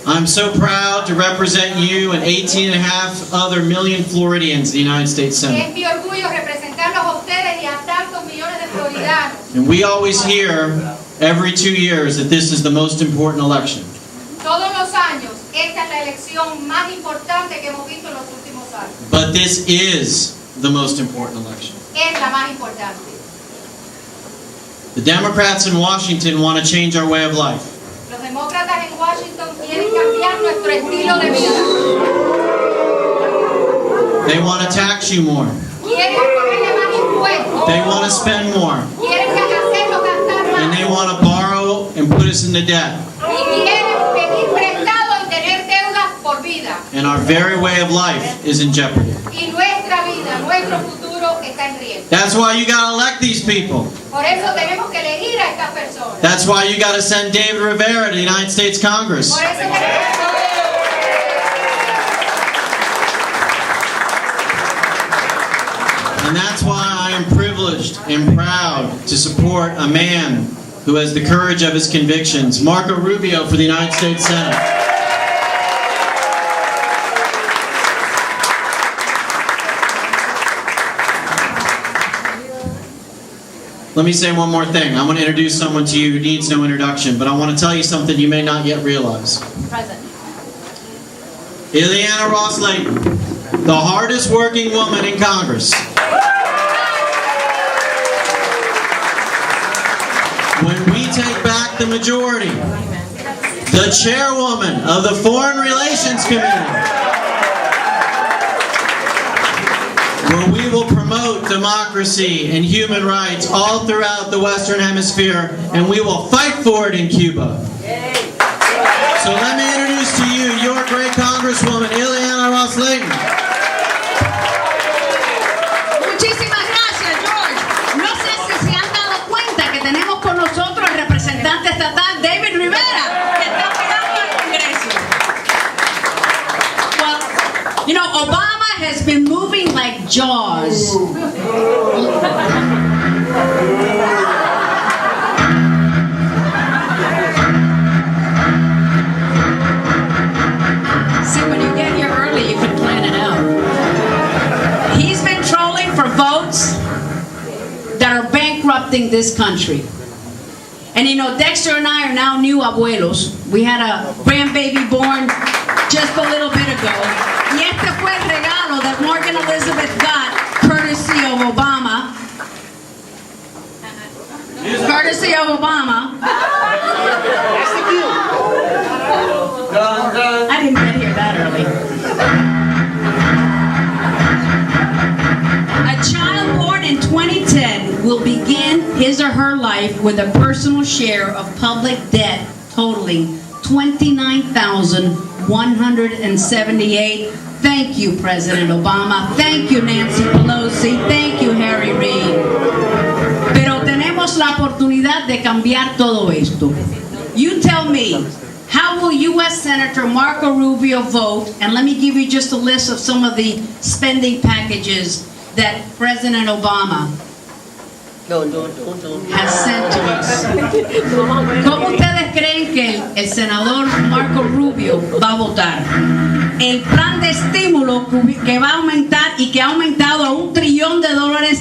I'm so proud to represent you and 18.5 other million Floridians in the United States Senate. Es mi orgullo representarlos a ustedes y a tantos millones de floridanos. And we always hear every 2 years that this is the most important election. Todos los años, esta es la elección más importante que hemos visto en los últimos años. But this is the most important election. Es la más importante. The Democrats in Washington want to change our way of life. Los demócratas en Washington quieren cambiar nuestro estilo de vida. They want to tax you more. Quieren ponerle más impuestos. They want to spend more. Quieren hacernos gastar And más. they want to borrow and put us into debt. Y quieren pedir prestado y tener deudas por vida. And our very way of life is in jeopardy. Y nuestra vida, nuestro futuro está en riesgo. That's why you got to elect these people. Por eso tenemos que elegir a estas personas. That's why you got to send David Rivera to the United States Congress. Por eso tenemos And that's why I am privileged and proud to support a man who has the courage of his convictions, Marco Rubio for the United States Senate. Let me say one more thing. I want to introduce someone to you who needs no introduction, but I want to tell you something you may not yet realize. Present. Ileana Ros-Lehtinen, the hardest working woman in Congress. When we take back the majority, the chairwoman of the Foreign Relations Committee, where we will promote democracy and human rights all throughout the Western Hemisphere, and we will fight for it in Cuba. So let me introduce to you your great Congresswoman, Ileana Ros-Lehtinen. Muchísimas gracias, George. No sé si se han dado cuenta que tenemos con nosotros al representante estatal David Rivera, que está esperando al Congreso. Well, you know, Obama has been moving like Jaws. See, when you get here early, you can plan it out. He's been trolling for votes that are bankrupting this country. And you know, Dexter and I are now new abuelos. We had a grandbaby born just a little bit ago. Y este fue el regalo that Morgan Elizabeth got, courtesy of Obama. Courtesy of Obama. I didn't get here that early. A child born in 2010 will begin his or her life with a personal share of public debt totaling $29,178. Thank you, President Obama. Thank you, Nancy Pelosi. Thank you, Harry Reid. Pero tenemos la oportunidad de cambiar todo esto. You tell me, how will U.S. Senator Marco Rubio vote? And let me give you just a list of some of the spending packages that President Obama has sent to us. ¿Cómo ustedes creen que el senador Marco Rubio va a votar? El plan de estímulo que va a aumentar y que ha aumentado a $1 trillón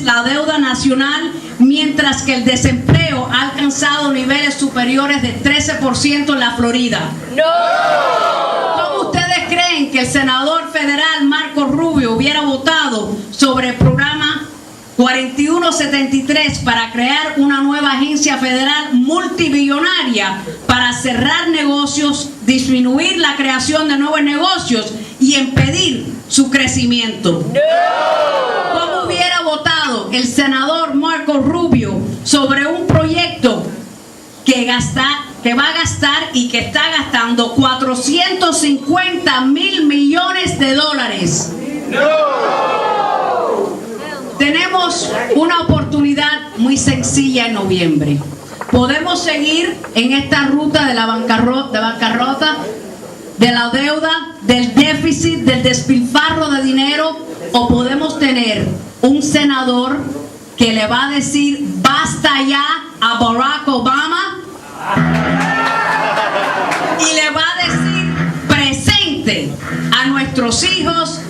la deuda nacional, mientras que el desempleo ha alcanzado niveles superiores de 13% en la Florida. ¿Cómo ustedes creen que el senador federal Marco Rubio hubiera votado sobre el programa 4173 para crear una nueva agencia federal multibillonaria para cerrar negocios, disminuir la creación de nuevos negocios y impedir su crecimiento? ¿Cómo hubiera votado el senador Marco Rubio sobre un proyecto que va a gastar y que está gastando $450 mil millones? Tenemos una oportunidad muy sencilla en noviembre. Podemos seguir en esta ruta de la bancarrota, de la deuda, del déficit, del despilfarro de dinero, o podemos tener un senador que le va a decir basta ya a Barack Obama y le va a decir frente a nuestros hijos,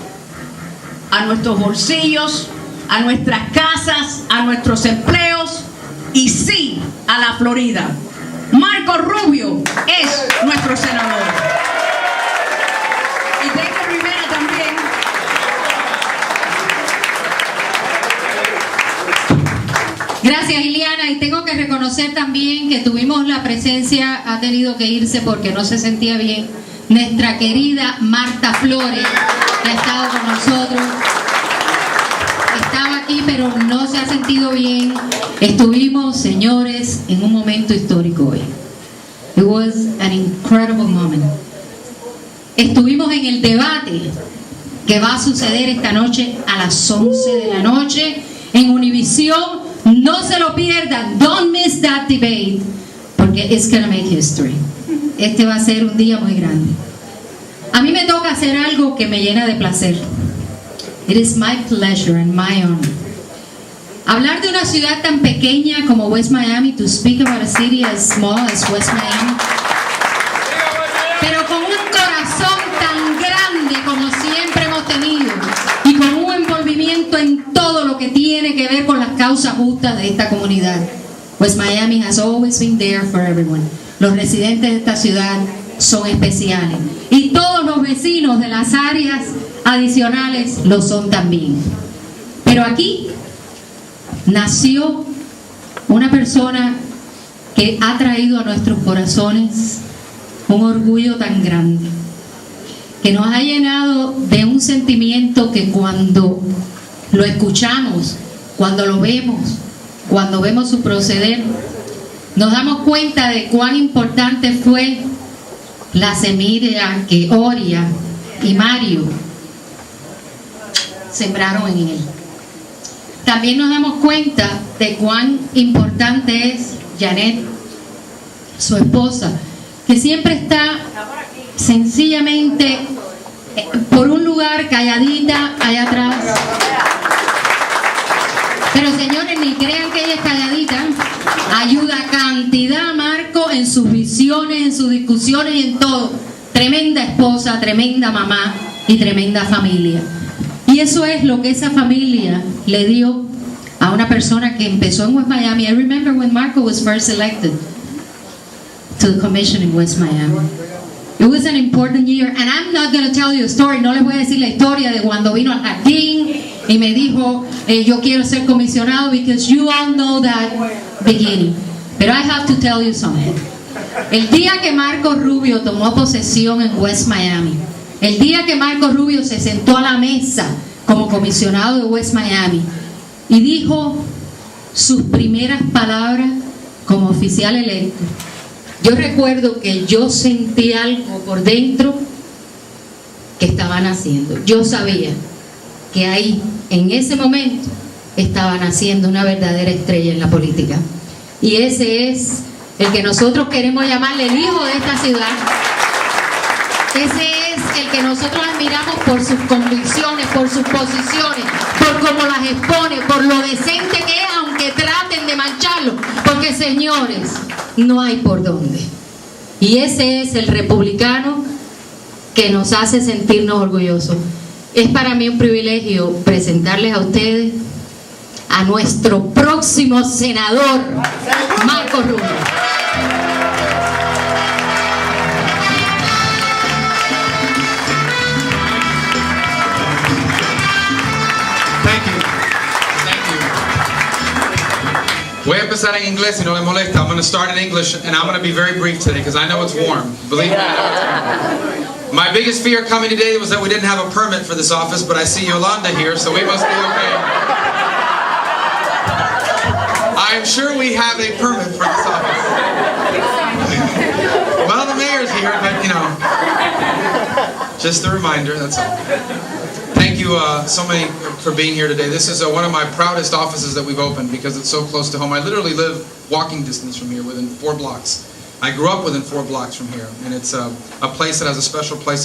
a nuestros bolsillos, a nuestras casas, a nuestros empleos y sí a la Florida. Marco Rubio es nuestro senador. Y tengo Rivera también. Gracias, Iliana, y tengo que reconocer también que tuvimos la presencia, ha tenido que irse porque no se sentía bien, nuestra querida Marta Flores, que ha estado con nosotros. Estaba aquí, pero no se ha sentido bien. Estuvimos, señores, en un momento histórico hoy. It was an incredible moment. Estuvimos en el debate que va a suceder esta noche a las 11 de la noche en Univisión. No se lo pierdan. Don't miss that debate, porque it's gonna make history. Este va a ser un día muy grande. A mí me toca hacer algo que me llena de placer. It is my pleasure and my honor. Hablar de una ciudad tan pequeña como West Miami, to speak about a city as small as West Miami, pero con un corazón tan grande como siempre hemos tenido y con un envolvimiento en todo lo que tiene que ver con las causas justas de esta comunidad. West Miami has always been there for everyone. Los residentes de esta ciudad son especiales y todos los vecinos de las áreas adicionales lo son también. Pero aquí nació una persona que ha traído a nuestros corazones un orgullo tan grande, que nos ha llenado de un sentimiento que cuando lo escuchamos, cuando lo vemos, cuando vemos su proceder, nos damos cuenta de cuán importante fue la semilla que Oria y Mario sembraron en él. También nos damos cuenta de cuán importante es Janet, su esposa, que siempre está sencillamente por un lugar calladita allá atrás. Pero señores, ni crean que ella es calladita. Ayuda cantidad a Marco en sus visiones, en sus discusiones y en todo. Tremenda esposa, tremenda mamá y tremenda familia. Y eso es lo que esa familia le dio a una persona que empezó en West Miami. I remember when Marco was first elected to the commission in West Miami. It was an important year, and I'm not going to tell you a story. No les voy a decir la historia de cuando vino al jardín y me dijo, yo quiero ser comisionado, because you all know that beginning. But I have to tell you something. El día que Marco Rubio tomó posesión en West Miami, el día que Marco Rubio se sentó a la mesa como comisionado de West Miami y dijo sus primeras palabras como oficial electo, yo recuerdo que yo sentí algo por dentro que estaban haciendo. Yo sabía que ahí, en ese momento, estaban haciendo una verdadera estrella en la política. Y ese es el que nosotros queremos llamarle el hijo de esta ciudad. Ese es el que nosotros admiramos por sus convicciones, por sus posiciones, por cómo las expone, por lo decente que es, aunque traten de mancharlo. Porque, señores, no hay por dónde. Y ese es el republicano que nos hace sentirnos orgullosos. Es para mí un privilegio presentarles a ustedes a nuestro próximo senador, Marco Rubio. Voy a empezar en inglés si no le molesta. I'm going to start in English and I'm going to be very brief today because I know it's warm. Believe me, I know it's warm. My biggest fear coming today was that we didn't have a permit for this office, but I see Yolanda here, so we must be okay. I'm sure we have a permit for this office. Well, the mayor's here, but you know, just a reminder, that's all. Thank you so many for being here today. This is one of my proudest offices that we've opened because it's so close to home. I literally live walking distance from here, within 4 blocks. I grew up within 4 blocks from here, and it's a place that has a special place in